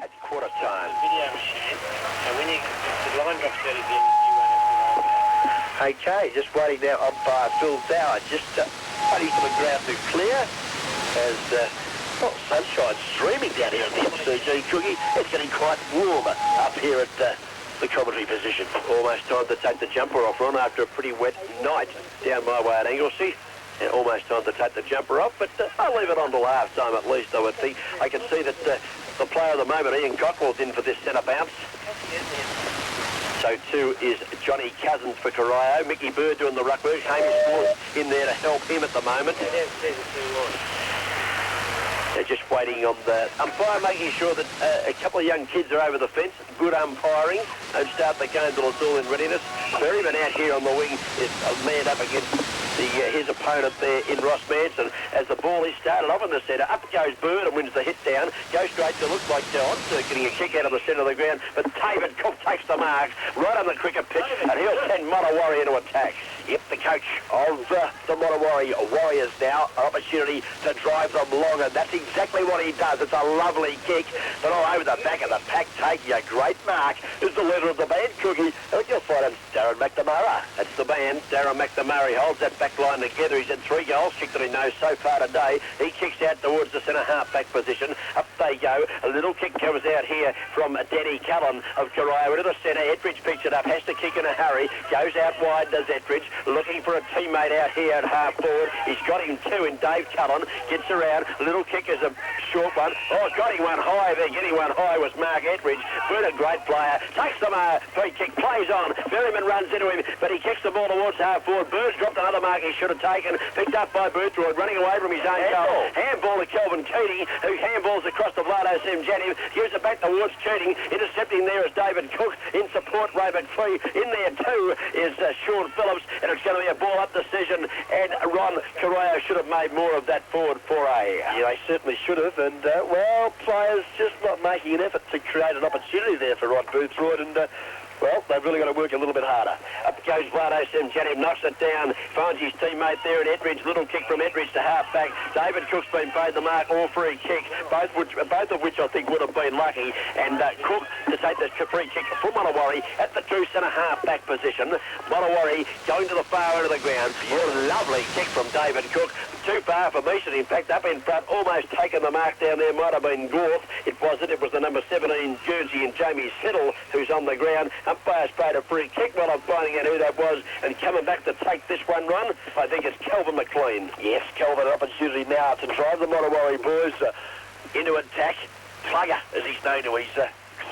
at quarter time. Video machine, and when the line drops 30 bins, you won't have to roll back. Okay, just waiting now. Umpire Phil Dower just waiting for the ground to clear as sunshine streaming down here at the MCG Cookie. It's getting quite warm up here at the commentary position. Almost time to take the jumper off, Ron, after a pretty wet night down my way at Anglesey. And almost time to take the jumper off, but I'll leave it on till half time at least, I would think. I can see that the player of the moment, Ian Cockrell's in for this centre bounce. So too is Johnny Cousins for Corio. Mickey Bird doing the ruck work. Hamish Ford in there to help him at the moment. They're just waiting on the umpire, making sure that a couple of young kids are over the fence. Good umpiring. Don't start the game till it's all in readiness. Berryman out here on the wing is manned up against his opponent there in Ross Manson. As the ball is started off in the centre, up goes Bird and wins the hit down. Goes straight to look like John, getting a kick out of the centre of the ground. But David Cook takes the mark right on the cricket pitch, and he'll send Monterey into attack. Yep, the coach of the Monterey Warriors now, an opportunity to drive them long, and that's exactly what he does. It's a lovely kick, but all over the back of the pack, taking a great mark is the leader of the band, Cookie. I think you'll find him, Darren McNamara. That's the band. Darren McNamara holds that back line together. He's had 3 goals kicked that he knows so far today. He kicks out towards the centre half-back position. Up they go. A little kick comes out here from Danny Cullen of Corio into the centre. Ettridge picks it up, has to kick in a hurry. Goes out wide, does Ettridge. Looking for a teammate out here at half forward. He's got him two in Dave Cullen. Gets around. Little kick is a short one. Oh, got him one high there. Getting one high was Mark Ettridge. Bird, a great player. Takes the free kick. Plays on. Berryman runs into him, but he kicks the ball towards half forward. Bird's dropped another mark he should have taken. Picked up by Boothroyd, running away from his own goal. Handball to Kelvin Keating, who handballs across the Vlado Semjanin. Gives it back towards Keating. Intercepting there is David Cook. In support, Ray McPhee. In there too is Sean Phillips, and it's going to be a ball-up decision, and Ron Corio should have made more of that forward foray. Yeah, they certainly should have, and, well, players just not making an effort to create an opportunity there for Rod Boothroyd, and, well, they've really got to work a little bit harder. Up goes Vlado Semjanin, knocks it down, finds his teammate there at Ettridge. Little kick from Ettridge to half-back. David Cook's been paid the mark, all free kick, both of which I think would have been lucky. And Cook to take the free kick from Monterey at the true centre half-back position. Monterey going to the far end of the ground. Lovely kick from David Cook. Too far for Mason, in fact, up in front, almost taken the mark down there. Might have been Gorth. It wasn't. It was the number 17 jersey in Jamie Siddle who's on the ground. Umpire's paid a free kick while I'm finding out who that was, and coming back to take this one run, I think it's Kelvin McLean. Yes, Kelvin, an opportunity now to drive the Monterey boys into attack. Plugger, as he's known to his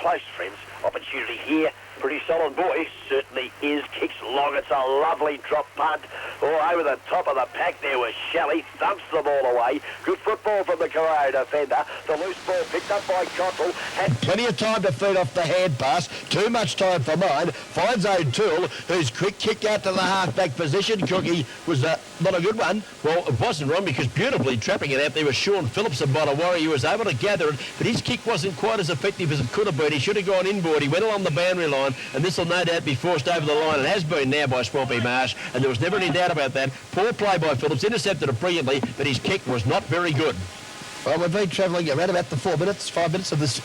close friends. Opportunity here. Pretty solid boy, certainly is. Kicks long, it's a lovely drop punt. All over the top of the pack there was Shelley, thumps the ball away. Good football from the Corio defender. The loose ball picked up by Cottrell. Had plenty of time to feed off the hand pass. Too much time for mine. Finds O'Toole, who's quick kick out to the half-back position. Cookie was not a good one. Well, it wasn't wrong because beautifully trapping it out there was Sean Phillips of Monterey, who was able to gather it, but his kick wasn't quite as effective as it could have been. He should have gone inboard. He went along the boundary line, and this will no doubt be forced over the line. It has been now by Swampy Marsh, and there was never any doubt about that. Poor play by Phillips, intercepted it brilliantly, but his kick was not very good. Well, we've been travelling around about the 5 minutes of this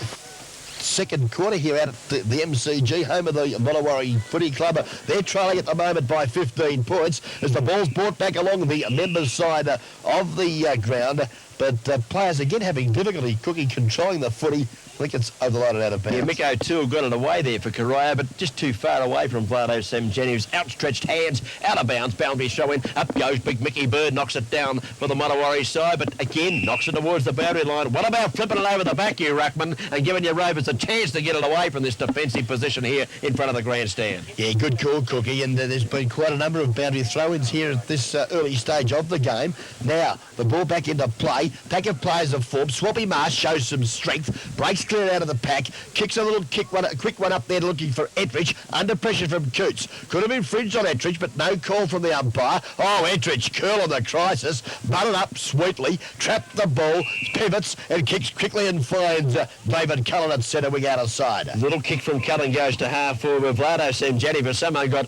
second quarter here out at the MCG, home of the Monterey Footy Club. They're trailing at the moment by 15 points as the ball's brought back along the members' side of the ground. But players again having difficulty controlling the footy. I think it's over the line and out of bounds. Yeah, Mick O'Toole got it away there for Corio, but just too far away from Vlado Semjanin's outstretched hands, out of bounds. Boundary show in. Up goes big Mickey Bird, knocks it down for the Monterey side, but again knocks it towards the boundary line. What about flipping it over the back, you ruckman, and giving your Rovers a chance to get it away from this defensive position here in front of the grandstand? Yeah, good call, Cookie, and there's been quite a number of boundary throw-ins here at this early stage of the game. Now, the ball back into play. Pack of players have formed. Swampy Marsh shows some strength, breaks clear out of the pack, kicks a little quick one up there looking for Ettridge, under pressure from Coots. Could have infringed on Ettridge, but no call from the umpire. Oh, Ettridge, curl on the crisis, butted up sweetly, trapped the ball, pivots, and kicks quickly and finds David Cullen at centre wing out of side. Little kick from Cullen goes to half forward with Vlado Semjanin, but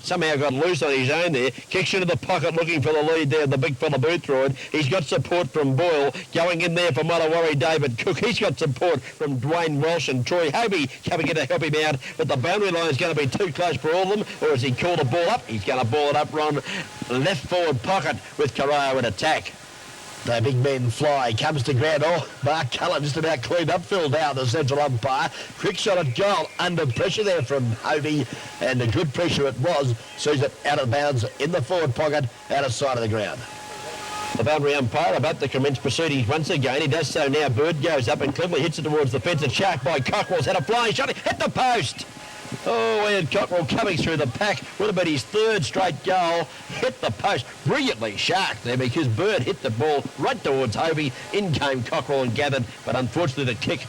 somehow got loose on his own there. Kicks into the pocket looking for the lead there, the big fella Boothroyd. He's got support from Boyle, Going in there for Mottawarri, David Cook. He's got support from Dwayne Walsh and Troy Hobie coming in to help him out, but the boundary line is going to be too close for all of them, or has he called a ball up? He's going to ball it up, Ron. Left forward pocket with Corio in attack. The big men fly, comes to ground. Oh, Mark Cullen just about cleaned up, fell down the central umpire. Quick shot at goal, under pressure there from Hovey, and a good pressure it was. Sees it out of bounds in the forward pocket, out of sight of the ground. The boundary umpire about to commence proceedings once again. He does so now. Bird goes up and cleverly hits it towards the fence. And shark by Cockrell's had a flying shot. Hit the post. Oh, Ian Cockrell coming through the pack. Would have been his third straight goal. Hit the post. Brilliantly sharked there because Bird hit the ball right towards Hovey. In came Cockrell and gathered, but unfortunately the kick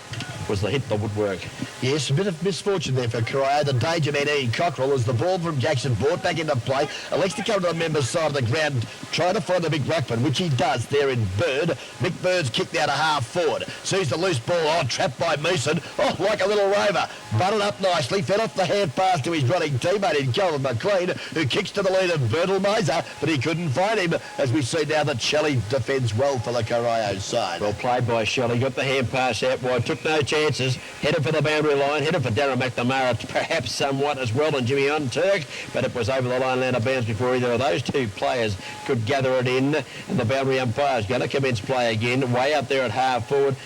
was the hit the woodwork. Yes, a bit of misfortune there for Corio. The danger man, Ian Cockrell, as the ball from Jackson brought back into play. Elects to come to the member's side of the ground, trying to find the big ruckman, which he does there in Bird. Mick Bird's kicked out a half forward. Sees the loose ball, trapped by Mooson. Oh, like a little rover. Butted up nicely, fell off the hand pass to his running teammate in Calvin McLean, who kicks to the lead of Bertel Miser, but he couldn't find him, as we see now that Shelley defends well for the Corio side. Well played by Shelley. Got the hand pass out wide, took no chances, headed for the boundary line, headed for Darren McNamara, perhaps somewhat as well, and Jimmy on Turk, but it was over the line and out of bounds before either of those two players could gather it in, and the boundary umpire is going to commence play again, way up there at half forward,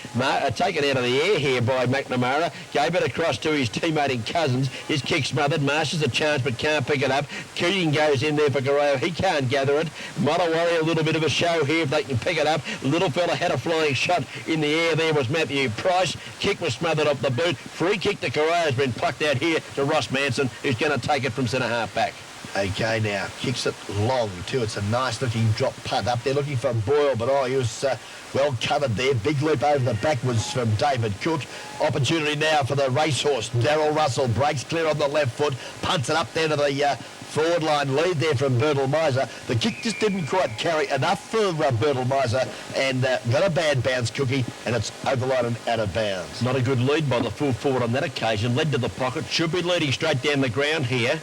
taken out of the air here by McNamara, gave it across to his teammate in Cousins, his kick smothered, Marsh has a chance but can't pick it up, Keating goes in there for Corio, he can't gather it, Mottawarri a little bit of a show here if they can pick it up, little fella had a flying shot in the air, there was Matthew Price, kick was smothered off the boot, free kick to Corio has been plucked out here to Ross Manson, who's going to take it from centre half back. Okay, now, kicks it long too. It's a nice looking drop punt up there, looking for Boyle, but he was well covered there. Big leap over the back was from David Cook. Opportunity now for the racehorse. Darryl Russell breaks clear on the left foot, punts it up there to the forward line lead there from Bertel Miser. The kick just didn't quite carry enough for Bertel Miser, and got a bad bounce, Cookie, and it's over the line and out of bounds. Not a good lead by the full forward on that occasion. Led to the pocket, should be leading straight down the ground here.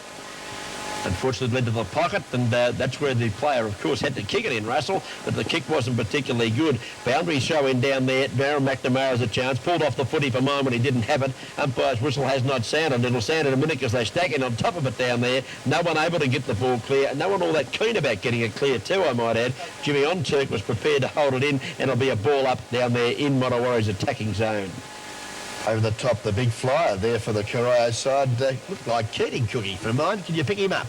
Unfortunately led to the pocket, and that's where the player, of course, had to kick it in, Russell, but the kick wasn't particularly good. Boundary showing down there. Darren McNamara's a chance. Pulled off the footy for a moment. He didn't have it. Umpire's whistle has not sounded. It'll sound in a minute because they're stacking on top of it down there. No one able to get the ball clear. No one all that keen about getting it clear too, I might add. Jimmy on Turk was prepared to hold it in, and it'll be a ball up down there in Mottawarri's attacking zone. Over the top, the big flyer there for the Corio side. Looked like Keating, Cookie, for mine. Can you pick him up?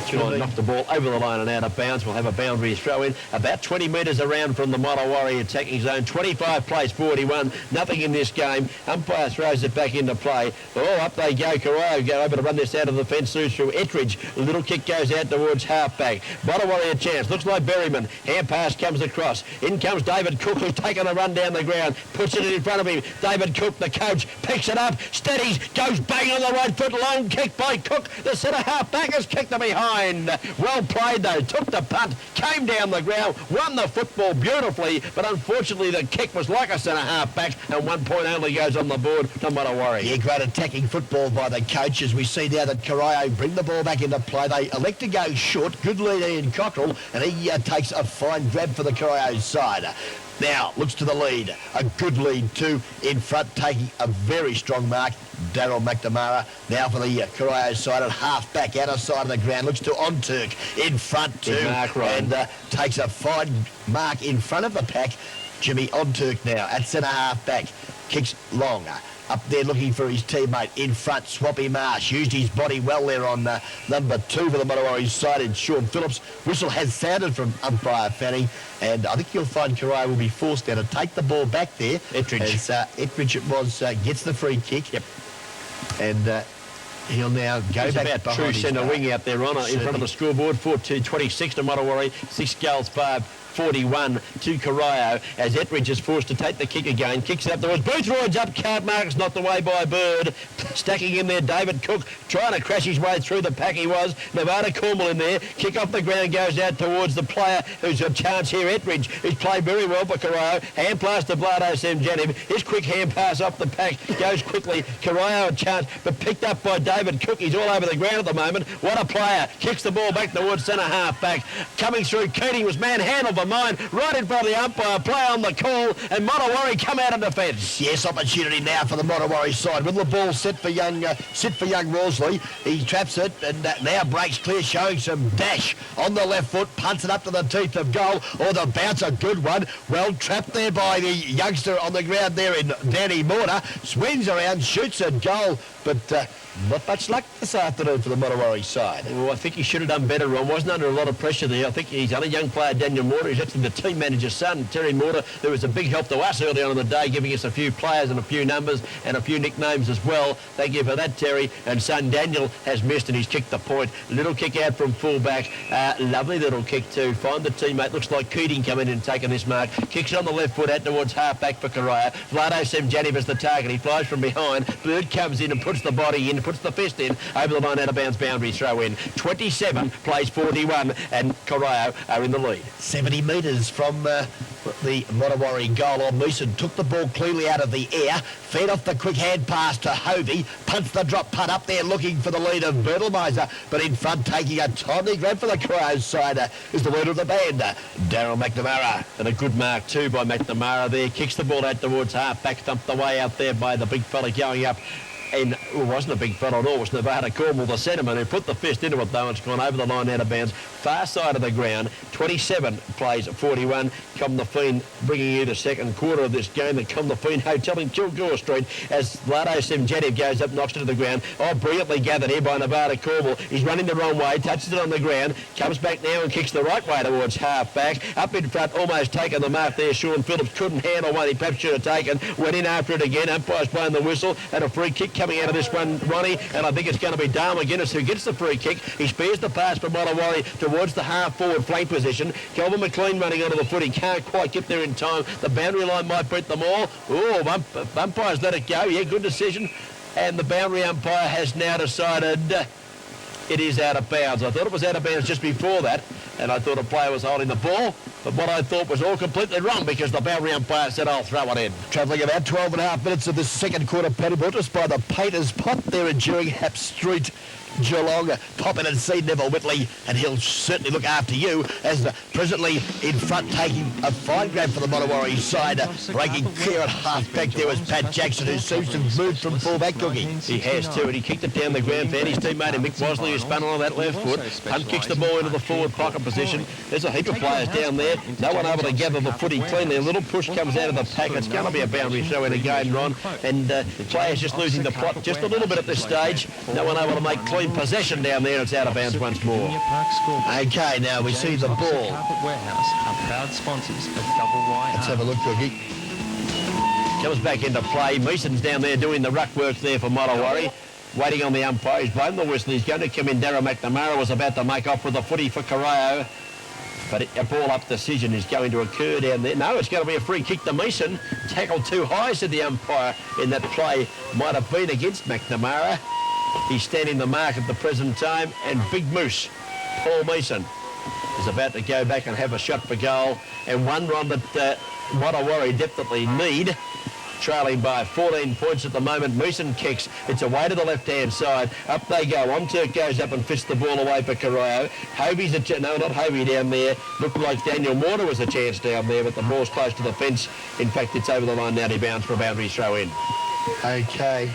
Try and knock the ball over the line and out of bounds. We'll have a boundary throw in about 20 metres around from the Mottawarri attacking zone. 25 plays 41. Nothing in this game. Umpire throws it back into play. Oh, up they go. Corio go over to run this out of the fence through Ettridge. A little kick goes out towards halfback. Mottawarri a chance. Looks like Berryman. Hand pass comes across. In comes David Cook, who's taken a run down the ground. Puts it in front of him. David Cook, the coach, picks it up. Steadies. Goes bang on the right foot. Long kick by Cook. The centre halfback has kicked them behind. Well played though, took the punt, came down the ground, won the football beautifully, but unfortunately the kick was like a centre half back, and 1 point only goes on the board to Mottawarri. Yeah, great attacking football by the coach, as we see now that Corio bring the ball back into play. They elect to go short. Good lead Ian Cockrell, and he takes a fine grab for the Corio side. Now, looks to the lead. A good lead too in front, taking a very strong mark. Darryl McNamara now for the Corio side at half back, out of side of the ground. Looks to Onturk in front too, and takes a fine mark in front of the pack. Jimmy Onturk now at centre half back, kicks long. Up there looking for his teammate in front, Swampy Marsh. Used his body well there on number 2 for the Mottawarri side in Sean Phillips. Whistle has sounded from umpire Fanning, and I think you'll find Corio will be forced now to take the ball back there. Ettridge. As Ettridge it was, gets the free kick. Yep. And he'll now go He's back about behind true his centre back. wing out there, Ron, in front of the scoreboard. 4-2-26 to Mottawarri, 6 goals, 5-41 to Corio, as Ettridge is forced to take the kick again. Kicks it up. There was Boothroyd's up. Card marks knocked away by Bird. Stacking in there, David Cook trying to crash his way through the pack he was. Nevada Cornwall in there. Kick off the ground goes out towards the player who's a chance here, Ettridge. He's played very well for Corio. Hand pass to Vlado Semjanev. His quick hand pass off the pack goes quickly. Corio a chance, but picked up by David Cook. He's all over the ground at the moment. What a player. Kicks the ball back towards centre half back. Coming through, Keating was manhandled by mine. Right in front of the umpire. Play on the call, and Montewarri come out of defence. Yes, opportunity now for the Montewarri side. With the ball set for young Rorsley. He traps it and now breaks clear, showing some dash on the left foot. Punts it up to the teeth of goal. Oh, the bounce, a good one. Well trapped there by the youngster on the ground there in Danny Mortar. Swings around, shoots at goal, but not much luck this afternoon for the Montewarri side. Well, I think he should have done better, Ron. Wasn't under a lot of pressure there. I think he's only young player, Daniel Mortar. He's actually the team manager's son, Terry Mortar. There was a big help to us early on in the day, giving us a few players and a few numbers and a few nicknames as well. Thank you for that, Terry. And son Daniel has missed and he's kicked the point. Little kick out from fullback. Lovely little kick to find the teammate. Looks like Keating coming in and taking this mark. Kicks on the left foot out towards half back for Corio. Vlado Semjanev is the target. He flies from behind. Bird comes in and puts the body in, puts the fist in. Over the line, out of bounds, boundary throw in. 27 plays 41 and Corio are in the lead. 70 metres from the Montewarri goal. On Meeson took the ball cleanly out of the air, fed off the quick hand pass to Hovey, punched the drop punt up there looking for the lead of Bertelmeiser, but in front taking a timely grab for the Crows side is the leader of the band, Daryl McNamara. And a good mark too by McNamara there. Kicks the ball out towards half back, thumped the way out there by the big fella going up. And it wasn't a big fella at all. It was Nevada Cornwall, the centreman, who put the fist into it, though. It's gone over the line out of bounds. Far side of the ground. 27 plays 41. Come the Fiend bringing you the second quarter of this game. The Come the Fiend Hotel in Kilgore Street as Vlado Semjanev goes up, knocks it to the ground. Oh, brilliantly gathered here by Nevada Cornwall. He's running the wrong way, touches it on the ground, comes back now and kicks the right way towards half back. Up in front, almost taken the mark there. Sean Phillips couldn't handle one he perhaps should have taken. Went in after it again. Umpire's blowing the whistle. And a free kick coming out of this one, Ronnie, and I think it's going to be Dale McGuinness who gets the free kick. He spares the pass from Montewarri towards the half-forward flank position. Kelvin McLean running onto the foot. He can't quite get there in time. The boundary line might beat them all. Oh, umpire's let it go. Yeah, good decision. And the boundary umpire has now decided it is out of bounds. I thought it was out of bounds just before that, and I thought a player was holding the ball, but what I thought was all completely wrong because the boundary umpire said, I'll throw it in. Travelling about 12 and a half minutes of the second quarter, Paddy brought us by the Painters Pot there in Hap Street, Geelong. Pop in and see Neville Whitley, and he'll certainly look after you as presently in front taking a fine grab for the Montewarri side. Breaking clear at half-back there was Pat Jackson, who seems to have moved from full-back, Cookie. He has too, and he kicked it down the ground. Found his teammate Mick Bosley, who spun on that left foot. Punt kicks the ball into the forward pocket position. There's a heap of players down there. No one able to gather the footy cleanly. A little push comes out of the pack. It's going to be a boundary throw in again, Ron. And players just losing the plot just a little bit at this stage. No one able to make clean possession down there. It's out of bounds once more. Okay, now we see the ball. Let's have a look, Cookie. Comes back into play. Meeson's down there doing the ruck work there for Montewarri. Waiting on the umpire. He's blown the whistle. He's going to come in. Darragh McNamara was about to make off with the footy for Corio. But a ball-up decision is going to occur down there. No, it's going to be a free kick to Meeson. Tackled too high, said the umpire in that play. Might have been against McNamara. He's standing the mark at the present time. And Big Moose, Paul Meeson, is about to go back and have a shot for goal. And one run that Montewarri definitely need. Trailing by 14 points at the moment. Meeson kicks. It's away to the left-hand side. Up they go. Omturk goes up and fists the ball away for Corio. Hovey's no, not Hovey down there. Looked like Daniel Mortar was a chance down there, but the ball's close to the fence. In fact, it's over the line now. He bounds for a boundary throw in. Okay.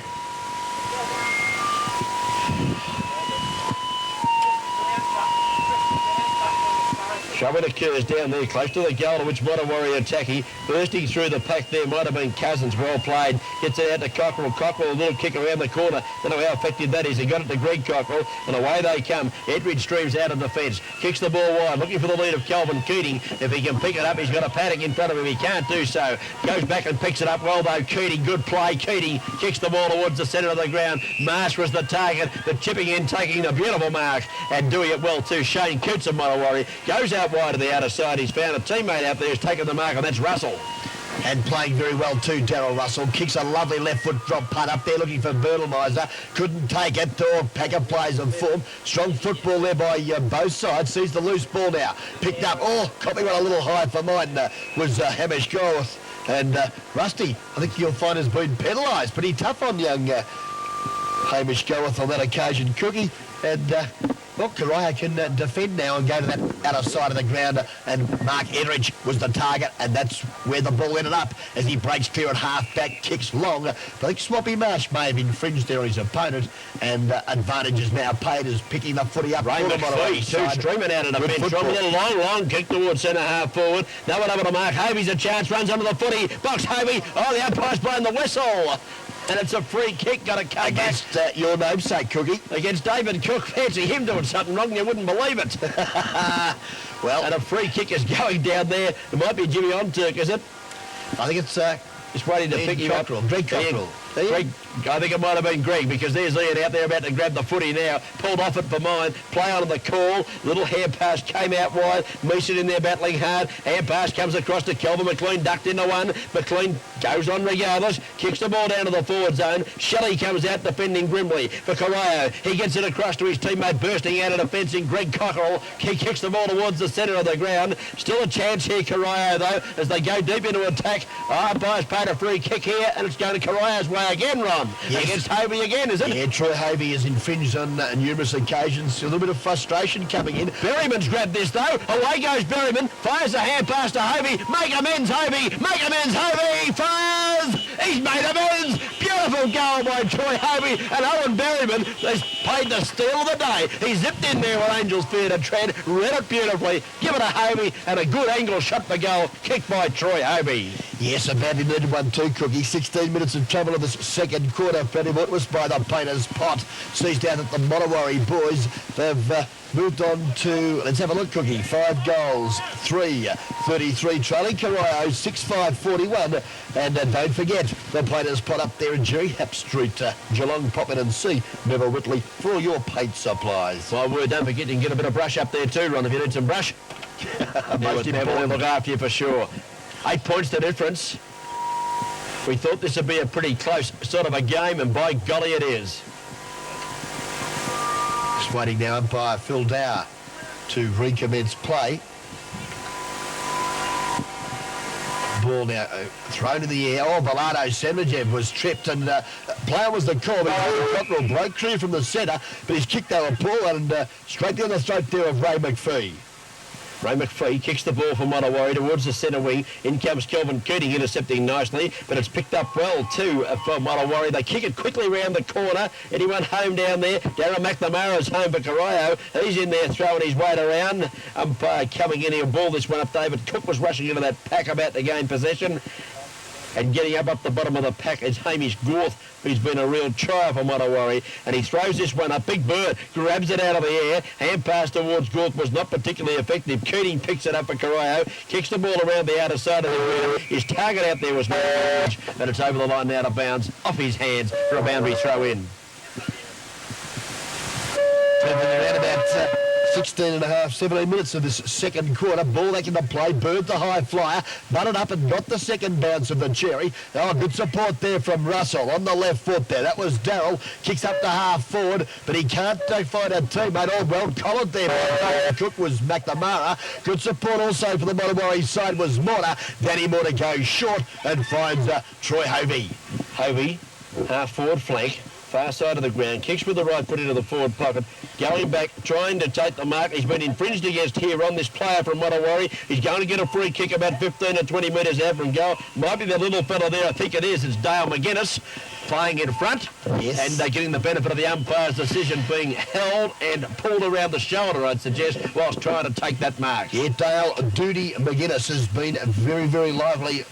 Trouble occurs down there, close to the goal, to which Montewarri attacking. Bursting through the pack there might have been Cousins. Well played. Gets it out to Cockrell. Cockrell, a little kick around the corner. Don't know how effective that is. He got it to Greg Cockrell, and away they come. Ettridge streams out of defence. Kicks the ball wide, looking for the lead of Kelvin Keating. If he can pick it up, he's got a paddock in front of him. He can't do so. Goes back and picks it up well, though. Keating, good play. Keating kicks the ball towards the centre of the ground. Marsh was the target, but chipping in, taking the beautiful mark, and doing it well too. Shane Coots of Montewarri goes out wide to the outer side. He's found a teammate out there who's taken the mark, and that's Russell. And playing very well too, Darryl Russell. Kicks a lovely left foot drop punt up there looking for Bertelmeiser. Couldn't take it. Packer plays of form. Strong football there by both sides. Sees the loose ball now. Picked up. Copy went a little high for mine was Hamish Goworth. And Rusty, I think you'll find has been penalised. Pretty tough on young Hamish Goworth on that occasion, Cookie. And Corio can defend now and go to that outer side of the ground, and Mark Edridge was the target, and that's where the ball ended up as he breaks clear at half-back, kicks long. I think Swampy Marsh may have infringed there on his opponent, and advantage is now paid as picking the footy up. Ray McPhee, two streaming out of the bench. A long kick towards centre half forward. Now one over to Mark Hovey's a chance, runs under the footy. Box Hovey. The umpire's blowing the whistle. And it's a free kick, got to come against your namesake, Cookie. Against David Cook. Fancy him doing something wrong, you wouldn't believe it. And a free kick is going down there. It might be Jimmy on Turk, is it? I think it's just waiting to pick him up. Greg Cockerell. Greg, I think it might have been Greg, because there's Ian out there about to grab the footy now. Pulled off it for mine. Play on the call. Little hand pass came out wide. Meeson in there battling hard. Hand pass comes across to Kelvin McLean. Ducked into one. McLean goes on regardless. Kicks the ball down to the forward zone. Shelley comes out defending grimly for Corio. He gets it across to his teammate bursting out of defence in Greg Cockerell. He kicks the ball towards the centre of the ground. Still a chance here, Corio, though, as they go deep into attack. Umpire's paid a free kick here, and it's going to Corio's way again, Ron. Yes. Against Hovey again, is it? Yeah, Troy Hovey has infringed on numerous occasions. A little bit of frustration coming in. Berryman's grabbed this, though. Away goes Berryman. Fires a hand pass to Hovey. Make amends, Hovey. Make amends, Hovey. Fires. He's made amends. Beautiful goal by Troy Hovey. And Owen Berryman has played the steal of the day. He zipped in there with Angels fear to tread. Read it beautifully. Give it to Hovey. And a good angle shot for goal. Kicked by Troy Hovey. Yes, a badly needed one too, Cookie. 16 minutes of trouble in this second quarter. Freddie was by the painter's pot. Sees down that the Mottawarri boys, they've moved on to, let's have a look, Cookie. 5 goals, 3-33 trailing. Corio 6-5-41. And don't forget, the painter's pot up there in Jerry Hap Street, Geelong, Poppin and C. Neville Whitley for all your paint supplies. My word, don't forget you can get a bit of brush up there too, Ron, if you need some brush. Most important. Look after you for sure. 8 points the difference. We thought this would be a pretty close sort of a game, and by golly it is. Just waiting now, umpire Phil Dower to recommence play. Ball now thrown in the air. Bellardo Sandwichev was tripped, and player was the call, but Cockerell broke clear from the centre, but he's kicked over Paul and straight down the throat there of Ray McPhee. Ray McPhee kicks the ball for Mottawarri towards the centre wing. In comes Kelvin Keating intercepting nicely, but it's picked up well too for Mottawarri. They kick it quickly round the corner. Anyone home down there? Darren McNamara's home for Corio. He's in there throwing his weight around. Umpire coming in here, ball this one up. David Cook was rushing into that pack about to gain possession. And getting up the bottom of the pack is Hamish Goworth, who's been a real trial for Mottawarri. And he throws this one up. Big Bird grabs it out of the air. Hand pass towards Goworth was not particularly effective. Keating picks it up for Corio. Kicks the ball around the outer side of the ground. His target out there was large, but it's over the line out of bounds, off his hands for a boundary throw in. Around about 16 and a half, 17 minutes of this second quarter. Ball back into play. Bird the high flyer. Butted up and got the second bounce of the cherry. Good support there from Russell on the left foot there. That was Darryl. Kicks up to half forward, but he can't find a teammate. All well collared there by Cook was McNamara. Good support also for the Mottawarri side was Mortar. Danny Mortar goes short and finds Troy Hovey. Hovey, half forward flank. Far side of the ground, kicks with the right foot into the forward pocket, going back, trying to take the mark. He's been infringed against here on this player from Mottawarri. He's going to get a free kick about 15 or 20 metres out from goal. Might be the little fella there, I think it is. It's Dale McGuinness playing in front. Yes. And getting the benefit of the umpire's decision, being held and pulled around the shoulder, I'd suggest, whilst trying to take that mark. Yeah, Dale Doody McGuinness has been very, very lively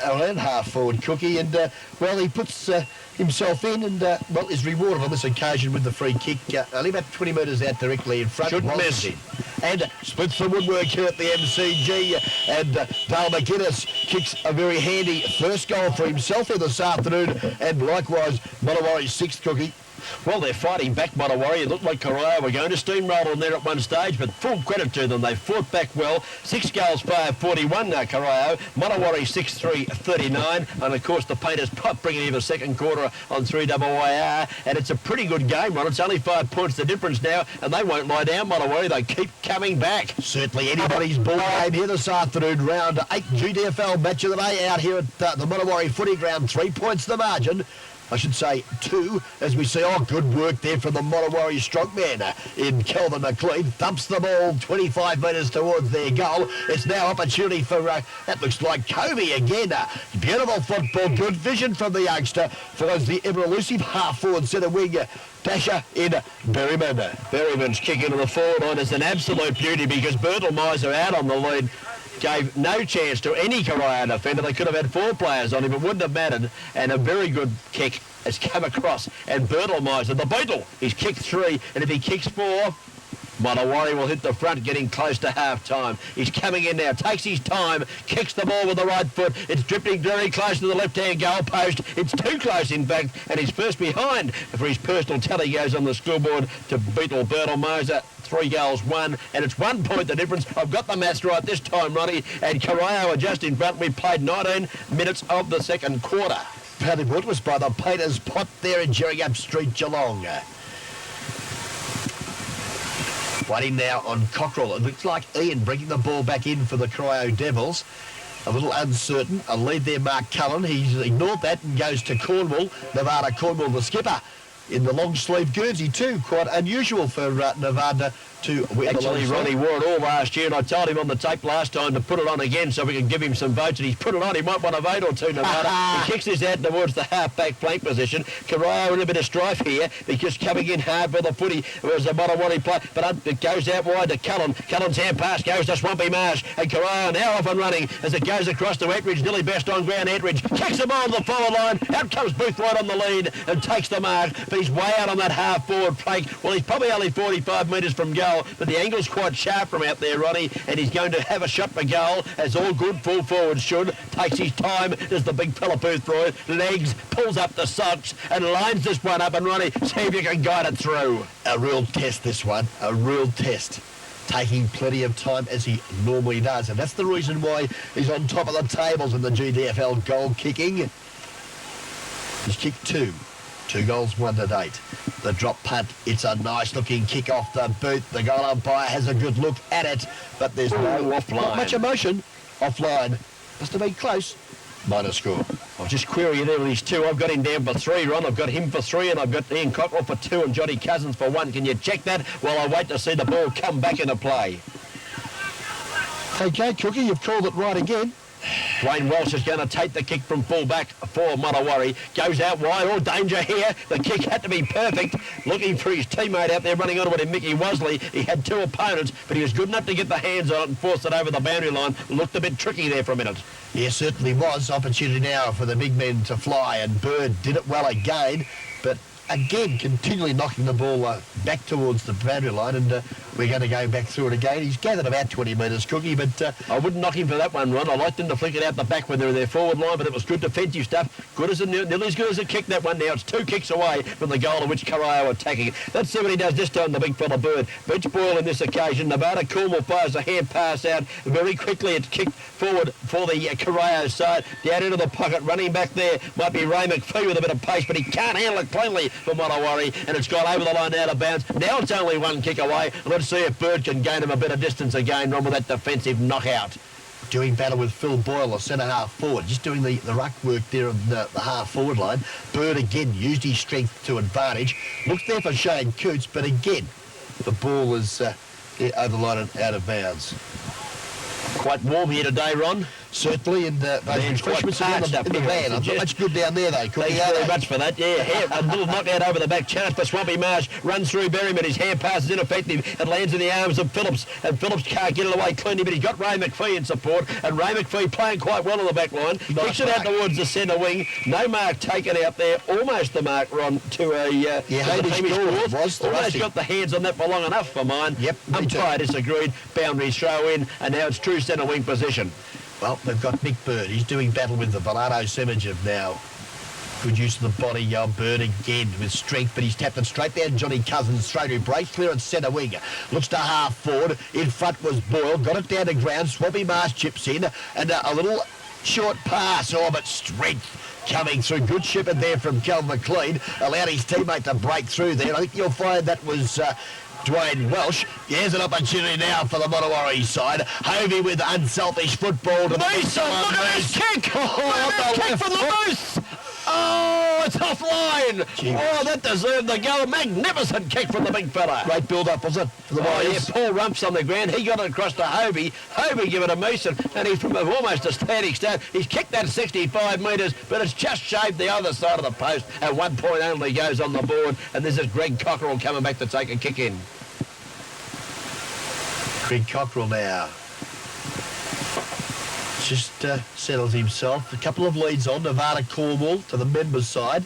around half forward, Cookie, and he puts himself in and is rewarded on this occasion with the free kick only about 20 metres out directly in front. Shouldn't miss him. And splits the woodwork here at the MCG, and Dale McGuinness kicks a very handy first goal for himself here this afternoon, and likewise Mottawarri's sixth, Cookie. Well, they're fighting back, Mottawarri. It looked like Corio were going to steamroll on there at one stage, but full credit to them. They fought back well. 6 goals by 41 now, Corio. Mottawarri 6-3-39. And, of course, the Painters Pop bringing in the second quarter on 3-IR. And it's a pretty good game, Ron. It's only 5 points the difference now, and they won't lie down, Mottawarri. They keep coming back. Certainly anybody's ball game here this afternoon. Round 8 GDFL match of the day out here at the Mottawarri footy ground. 3 points the margin. I should say 2, as we see. Oh, good work there from the Mottawarri strongman in Kelvin McLean. Thumps the ball 25 metres towards their goal. It's now opportunity for, that looks like Covey again. Beautiful football, good vision from the youngster. Follows the ever elusive half-forward centre wing dasher in Berryman. Berryman's kick into the forward line is an absolute beauty because Bertelmeiser out on the lead gave no chance to any Corio defender. They could have had 4 players on him. It wouldn't have mattered. And a very good kick has come across. And Bertelmeiser, the Beetle, he's kicked 3. And if he kicks 4, Mottawarri will hit the front, getting close to half-time. He's coming in now, takes his time, kicks the ball with the right foot. It's drifting very close to the left-hand goal post. It's too close, in fact, and he's first behind for his personal tally goes on the scoreboard to Beetle Bertelmeiser. 3 goals, 1, and it's 1 point the difference. I've got the maths right this time, Ronnie, and Corio are just in front. We played 19 minutes of the second quarter. Paddy Wood was by the Painters Pot there in Jerringham Street, Geelong. Waiting now on Cockrell. It looks like Ian bringing the ball back in for the Corio Devils. A little uncertain. A lead there, Mark Cullen. He's ignored that and goes to Cornwall. Nevada Cornwall, the skipper, in the long-sleeve Guernsey too. Quite unusual for Nevada to wear. Actually, Ronnie wore it all last year, and I told him on the tape last time to put it on again so we can give him some votes, and he's put it on. He might want a vote or two, Nevada. He kicks his out towards the half-back flank position. Corio in a bit of strife here because coming in hard for the footy was the Mottawarri play, but it goes out wide to Cullen. Cullen's hand pass goes to Swampy Marsh, and Corio now off and running as it goes across to Ettridge, nearly best on ground. Ettridge kicks the ball to the forward line. Out comes Boothwright on the lead and takes the mark, but he's way out on that half-forward flank. Well, he's probably only 45 metres from goal, but the angle's quite sharp from out there, Ronnie, and he's going to have a shot for goal, as all good full forwards should. Takes his time as the big fella Boothroyd legs, pulls up the socks and lines this one up, and Ronnie, see if you can guide it through. A real test, this one. A real test. Taking plenty of time, as he normally does, and that's the reason why he's on top of the tables in the GDFL goal kicking. He's kicked 2. 2 goals, 1 to date. The drop punt, it's a nice looking kick off the boot. The goal umpire has a good look at it, but there's not much emotion. Offline. Must have been close. Minor score. I'll just query you there with these 2. I've got him down for 3, Ron. I've got him for 3, and I've got Ian Cockrell for 2 and Johnny Cousins for 1. Can you check that while I wait to see the ball come back into play? Okay, Cookie, you've called it right again. Dwayne Walsh is going to take the kick from full-back for Mottawarri. Goes out wide. All danger here. The kick had to be perfect. Looking for his teammate out there running onto it in Mickey Wosley. He had 2 opponents, but he was good enough to get the hands on it and force it over the boundary line. Looked a bit tricky there for a minute. Yes, certainly was. Opportunity now for the big men to fly, and Bird did it well again, but again, continually knocking the ball back towards the boundary line, and we're going to go back through it again. He's gathered about 20 metres, Cookie, but I wouldn't knock him for that one, Ron. I liked him to flick it out the back when they're in their forward line, but it was good defensive stuff. Good as nearly as good as a kick, that one now. It's 2 kicks away from the goal of which Corio are attacking. Let's see what he does this time, the big fella Bird. Beach Boyle in this occasion. Nevada Cornwall fires a hand pass out very quickly. It's kicked forward for the Corio side. Down into the pocket, running back there might be Ray McPhee with a bit of pace, but he can't handle it cleanly for Mottawarri, and it's gone over the line out of bounds. Now it's only 1 kick away. Let's see if Bird can gain him a bit of distance again, Ron, with that defensive knockout. Doing battle with Phil Boyle, the centre-half forward, just doing the ruck work there on the half-forward line. Bird again used his strength to advantage. Looked there for Shane Coots, but again, the ball is over the line and out of bounds. Quite warm here today, Ron. Certainly, and those refreshments in the van. Not much good down there, though. Thanks very much for that. Yeah, a little knockout over the back. Chance for Swampy Marsh. Runs through Berryman. His hand pass is ineffective. It lands in the arms of Phillips, and Phillips can't get it away cleanly, but he's got Ray McPhee in support, and Ray McPhee playing quite well on the back line. Kicks it out towards the centre wing. No mark taken out there. Almost the mark, Ron, to a almost got the hands on that for long enough for mine. Yep. Umpire disagreed. Boundary throw in, and now it's true centre wing position. Well, they've got Nick Bird. He's doing battle with the Volado Semenjev now. Good use of the body, Bird again with strength, but he's tapped it straight down Johnny Cousins' throat, who breaks clear at centre wing. Looks to half forward. In front was Boyle. Got it down to ground. Swampy Marsh chips in. And a little short pass. Oh, but strength coming through. Good shepherd there from Cal McLean. Allowed his teammate to break through there. I think you'll find that was... Dwayne Welsh. Here's an opportunity now for the Mottawarri side. Hovey with unselfish football to Mason, look at this kick! Oh, kick from the Moose! Oh, it's offline! Oh, that deserved the goal. Magnificent kick from the big fella. Great build-up, was it, for the Warriors? Yeah, Paul Rump's on the ground. He got it across to Hovey. Hovey give it to Mason, and he's from almost a standing start. He's kicked that 65 metres, but it's just shaved the other side of the post. At 1 point only goes on the board, and this is Greg Cockerell coming back to take a kick in. Greg Cockerell now just settles himself. A couple of leads on. Nevada Cornwall to the members' side.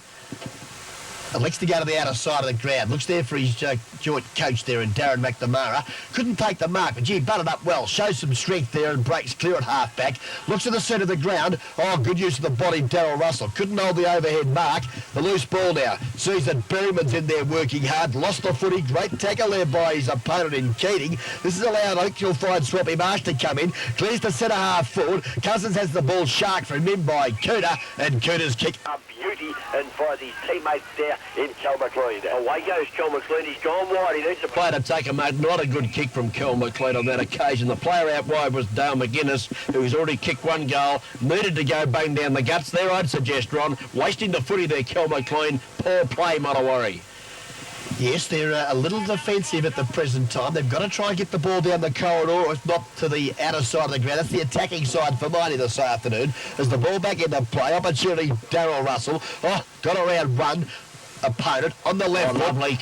Elects to go to the outer side of the ground. Looks there for his joint coach there in Darren McNamara. Couldn't take the mark, but gee, butted up well. Shows some strength there and breaks clear at half-back. Looks at the centre of the ground. Oh, good use of the body, Darryl Russell. Couldn't hold the overhead mark. The loose ball now. Sees that Berryman's in there working hard. Lost the footy. Great tackle there by his opponent in Keating. This is allowed, I think you'll find Swampy Marsh to come in. Clears to centre half forward. Cousins has the ball sharked from him by Cooter, and Cooter's kick. A beauty and finds his teammates there in Cal McLean. Away goes Cal McLean. He's gone wide. He needs to play to take a mark. Not a good kick from Cal McLean on that occasion. The player out wide was Dale McGuinness, who's already kicked one goal. Needed to go bang down the guts there, I'd suggest, Ron. Wasting the footy there, Cal McLean. Poor play, Mottawarri. Yes, they're a little defensive at the present time. They've got to try and get the ball down the corridor, if not to the outer side of the ground. That's the attacking side for Mighty this afternoon. As the ball back into play, opportunity, Darryl Russell. Oh, got around one. Opponent on the left. Lovely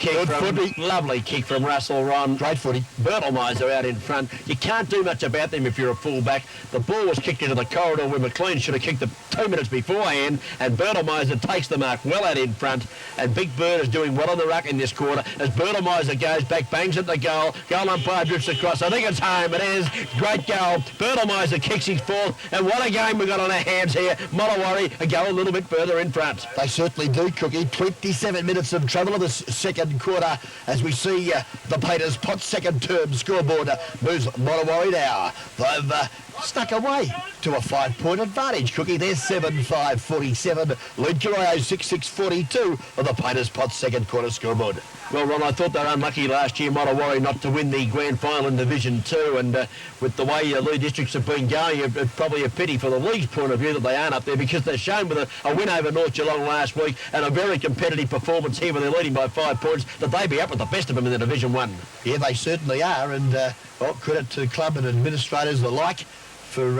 kick from Russell, Ron. Great footy. Bertelmeiser out in front. You can't do much about them if you're a fullback. The ball was kicked into the corridor where McLean should have kicked it 2 minutes beforehand, and Bertelmeiser takes the mark well out in front, and Big Bird is doing well on the ruck in this quarter as Bertelmeiser goes back, bangs at the goal. Goal umpire drifts across. I think it's home. It is. Great goal. Bertelmeiser kicks his fourth, and what a game we've got on our hands here. Mottawarri go a little bit further in front. They certainly do, Cookie. 27 minutes of travel in the second quarter as we see the Peters Potts second term scoreboard moves Mottawarri now. They've stuck away to a 5-point advantage. Cookie, they're 7-5-47. Lead Corio 6-6-42 on the Peters Potts second quarter scoreboard. Well, Ron, I thought they were unlucky last year, Mottawarri, not to win the grand final in Division 2, and with the way league districts have been going, it's probably a pity for the league's point of view that they aren't up there, because they're shown with a win over North Geelong last week and a very competitive performance here where they're leading by 5 points, that they be up with the best of them in the Division 1. Yeah, they certainly are, and well, credit to club and administrators alike for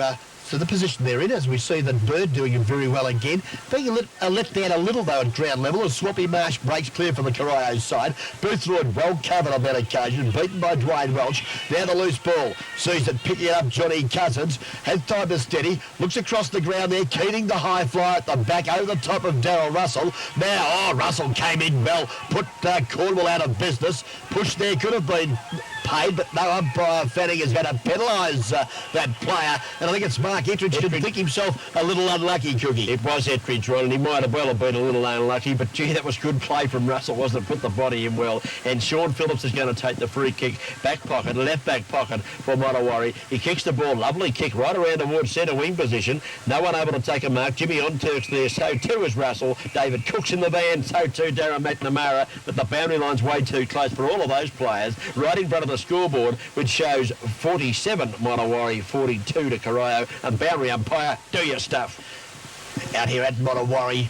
the position they're in, as we see that Bird doing very well again. Being let down a little, though, at ground level as Swampy Marsh breaks clear from the Corio side. Boothroyd well covered on that occasion, beaten by Dwayne Welch. Now the loose ball. Sees it picking up Johnny Cousins. Has time to steady. Looks across the ground there. Keating the high flyer at the back over the top of Darryl Russell. Now, Russell came in well. Put Cornwall out of business. Push there could have been paid, but no umpire Fanning is going to penalise that player. And I think it's Mark Ettridge could think himself a little unlucky, Cookie. It was Ettridge, Ron, and he might have well have been a little unlucky, but gee, that was good play from Russell, wasn't it? Put the body in well. And Sean Phillips is going to take the free kick. Back pocket, left back pocket for Mottawarri. He kicks the ball, lovely kick right around towards centre wing position. No one able to take a mark. Jimmy on Turks there, so too is Russell. David Cook's in the van, so too Darren McNamara, but the boundary line's way too close for all of those players. Right in front of the scoreboard, which shows 47 Mottawarri, 42 to Corio, and boundary umpire, do your stuff. Out here at Mottawarri,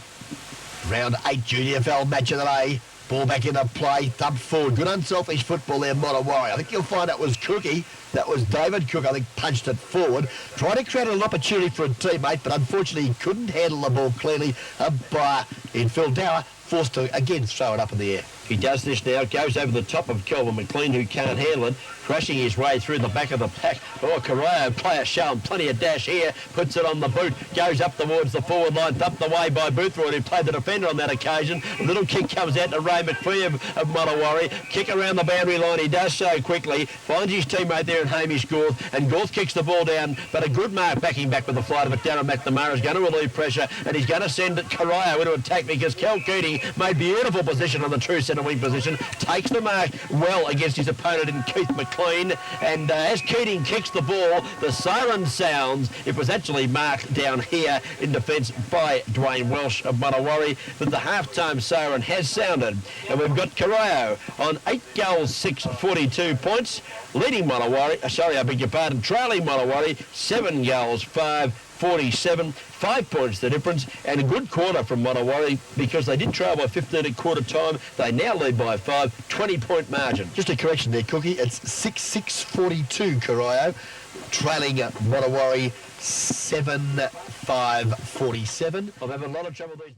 round 8 junior FL match of the day. Ball back into play, thump forward. Good unselfish football there, Mottawarri. I think you'll find that was Cookie. That was David Cook, I think, punched it forward. Tried to create an opportunity for a teammate, but unfortunately he couldn't handle the ball clearly. Umpire in Phil Dower forced to again throw it up in the air. He does this now, goes over the top of Kelvin McLean, who can't handle it, crashing his way through the back of the pack. Oh, Corio, player showing plenty of dash here, puts it on the boot, goes up towards the forward line, thumped away by Boothroyd, who played the defender on that occasion. A little kick comes out to Ray McPhee of Mottawarri. Kick around the boundary line, he does so quickly, finds his teammate there in Hamish Gorth, and Gorth kicks the ball down, but a good mark backing back with the flight of it. Darren McNamara is going to relieve pressure, and he's going to send Corio into attack because Cal Keating made beautiful position on the true centre wing position, takes the mark well against his opponent in Keith McLean, and as Keating kicks the ball, the siren sounds. It was actually marked down here in defence by Dwayne Welsh of Mottawarri that the half-time siren has sounded, and we've got Corio on 8 goals, 6, 42 points, leading Mottawarri, trailing Mottawarri, 7 goals, 5, 47, 5 points the difference, and a good quarter from Mottawarri because they did trail by 15 at quarter time. They now lead by 5, 20-point margin. Just a correction there, Cookie. It's 6-6-42 Corio, trailing Mottawarri 7-5-47. I'm having a lot of trouble these